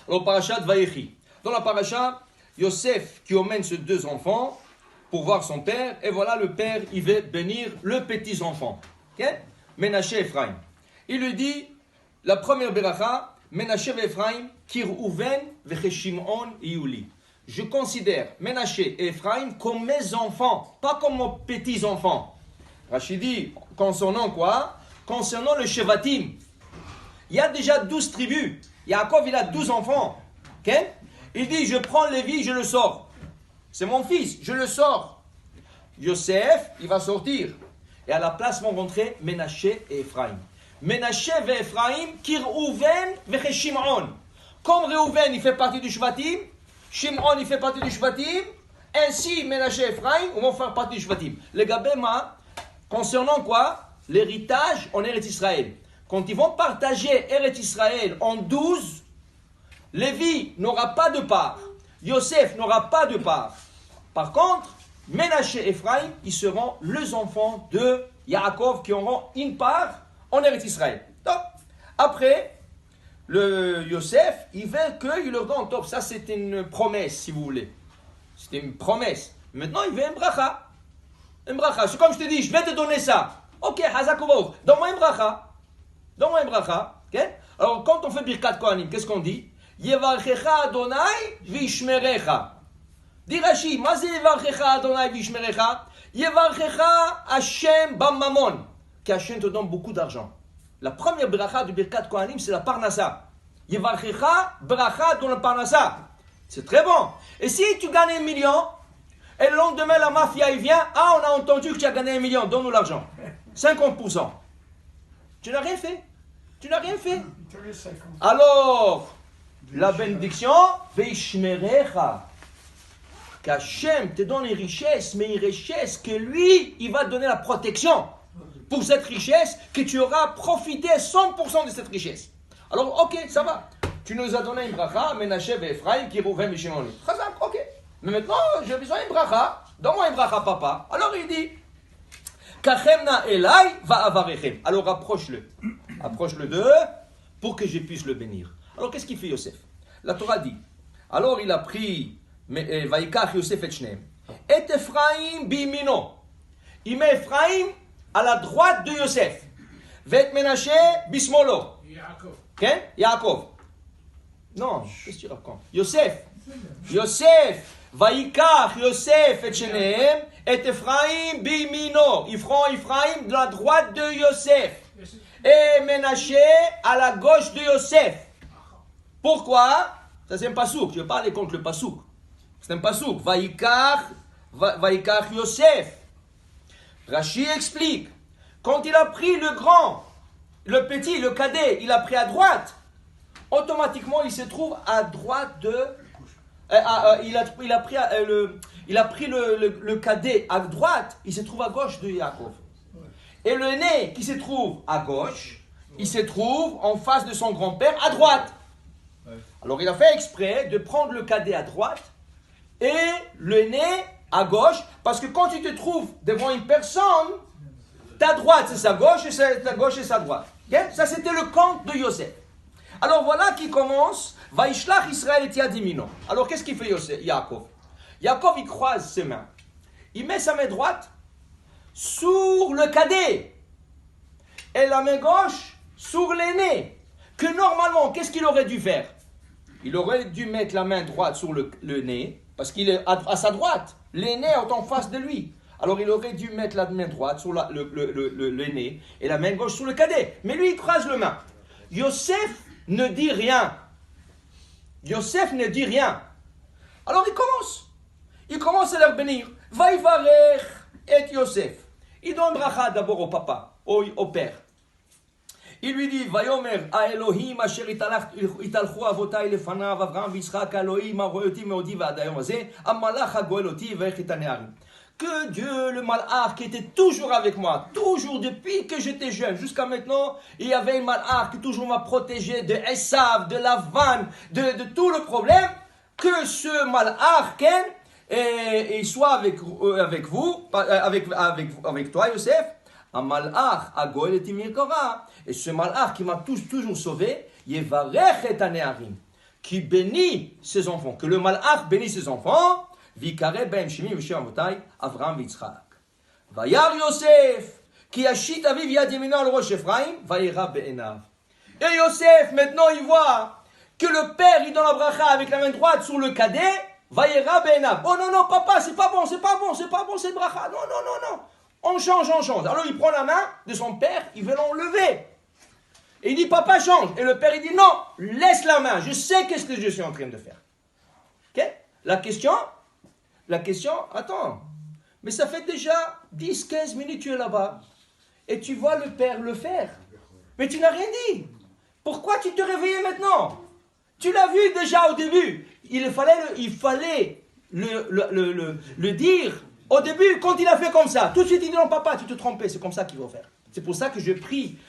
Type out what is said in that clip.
Alors, parashat Vayechi. Dans la paracha, Yosef qui emmène ses deux enfants pour voir son père, et voilà le père, il veut bénir le petit enfant. Okay? Menaché Ephraim. Il lui dit, la première beracha, Menaché Ephraim, Kirouven vecheshimon iuli. Je considère Menaché et Ephraim comme mes enfants, pas comme mes petits enfants. Rachid dit, concernant quoi? Concernant le Shevatim. Il y a déjà 12 tribus. Yaakov, il a 12 enfants. Okay? Il dit, je prends Lévi, je le sors. C'est mon fils, je le sors. Yosef, il va sortir. Et à la place vont rentrer Menaché et Ephraim. Menaché et Ephraim, Kirouven et Shimon. Comme Reuven, il fait partie du Shvatim, Shimon, il fait partie du Shvatim, ainsi Menaché et Ephraim vont faire partie du Shvatim. Le Gabema, concernant quoi? L'héritage en Eretz Israël. Quand ils vont partager Eretz Israël en 12, Lévi n'aura pas de part. Yosef n'aura pas de part. Par contre, Menaché et Ephraim, ils seront les enfants de Yaakov qui auront une part en Eretz Israël. Donc, après, le Yosef, il veut qu'il leur donne top. Ça, c'était une promesse, si vous voulez. C'était une promesse. Maintenant, il veut un bracha. Un bracha. C'est comme je te dis, je vais te donner ça. Ok, Hazakoubaouk. Donne-moi un bracha. Donne-moi un bracha. Okay? Alors, quand on fait Birkat Kohanim, qu'est-ce qu'on dit? Yevarchecha Adonai vishmerecha. Dit Rashi, ma c'est Yevarchecha Adonai vishmerecha? Yevarchecha Hashem bamamon. Que Hashem te donne beaucoup d'argent. La première bracha du Birkat Kohanim, c'est la parnassa. Yevarchecha bracha dans la parnassa. C'est très bon. Et si tu gagnes 1 million, et le lendemain la mafia il vient, ah on a entendu que tu as gagné 1 million, donne-nous l'argent. 50%. Tu n'as rien fait. Tu n'as rien fait. Alors, la bénédiction, Veishmerecha. Qu'Hachem te donne une richesse, mais une richesse que lui, il va te donner la protection. Pour cette richesse, que tu auras profité 100% de cette richesse. Alors, ok, ça va. Tu nous as donné une bracha, Menaché et Ephraim, qui rouvrent Mishimon. Chazak, ok. Mais maintenant, j'ai besoin d'une bracha. Donne-moi une bracha, papa. Alors il dit, Kachemna Elai va avarechem. Alors approche-le. Approche-le d'eux pour que je puisse le bénir. Alors qu'est-ce qu'il fait Yosef? La Torah dit, alors il a pris, Vaikach Yosef et Shneem, et Ephraim bimino. Il met Ephraim à la droite de Yosef. Vet Menaché bismolo. Yaakov. Okay? Yaakov. Non, qu'est-ce que tu racontes? Yosef. Yosef. Vaikach Yosef et Shneem et Ephraim bimino. Ils feront Ephraim de la droite de Yosef. Et Menaché à la gauche de Yosef. Pourquoi? Ça c'est un pasouk. Je vais parler contre le pasouk. C'est un pasouk. Vaikach Yosef. Rashi explique. Quand il a pris le grand, le petit, le cadet, il a pris à droite. Automatiquement, il se trouve à droite de. Il a pris le cadet à droite. Il se trouve à gauche de Yaakov. Et le aîné qui se trouve à gauche, il se trouve en face de son grand-père à droite. Alors il a fait exprès de prendre le cadet à droite et le aîné à gauche, parce que quand tu te trouves devant une personne, ta droite c'est sa gauche et ta gauche c'est sa droite. Okay? Ça c'était le conte de Yosef. Alors voilà qui commence, Vaishlach Israël et Yadimino. Alors qu'est-ce qu'il fait Yaakov? Yaakov il croise ses mains. Il met sa main droite sur le cadet et la main gauche sur l'aîné. Que normalement, qu'est-ce qu'il aurait dû faire? Il aurait dû mettre la main droite sur le nez, parce qu'il est à sa droite. L'aîné est en face de lui. Alors il aurait dû mettre la main droite sur le nez et la main gauche sur le cadet. Mais lui, il croise le main. Yosef ne dit rien. Yosef ne dit rien. Alors il commence. Il commence à leur bénir. Vaïvarech et Yosef. Il donne bracha d'abord au papa, au père. Il lui dit, Vayomer a Elohim asher italchu avotai lefanav Avraham v'Yitzchak Elohim aroyoti meodi v'adayom hazeh amalach hagoel oti v'echit haneharim. Que Dieu, le malach, qui était toujours avec moi, toujours depuis que j'étais jeune, jusqu'à maintenant, il y avait un malach qui toujours m'a protégé de Esav, de la vanne, de tout le problème, que ce malach, Ken, et il soit avec vous, avec toi, Yosef, un malach, à Goel et Timir Kora, et ce malach qui m'a toujours sauvé, Yevarech et Aneharim, qui bénit ses enfants, que le malach bénit ses enfants, Vikare ben Shimi Vishem Amotai, Avraham Yitzchak. Vayar Yosef, qui achit aviv yad yamino al rosh Ephraim, Vayera be'enav. Et Yosef, maintenant, il voit que le père, il donne la bracha avec la main droite sur le cadet, Vayera be'enav. Oh non, non, papa, c'est pas bon, cette bracha. Non, non, non, non. On change. Alors il prend la main de son père, il veut l'enlever. Et il dit, papa, change. Et le père, il dit, non, laisse la main, je sais qu'est-ce que je suis en train de faire. Ok? La question, attends, mais ça fait déjà 10-15 minutes que tu es là-bas, et tu vois le père le faire. Mais tu n'as rien dit. Pourquoi tu te réveillais maintenant? Tu l'as vu déjà au début. Il fallait le dire au début quand il a fait comme ça. Tout de suite il dit non papa, tu te trompais, c'est comme ça qu'il faut faire. C'est pour ça que je prie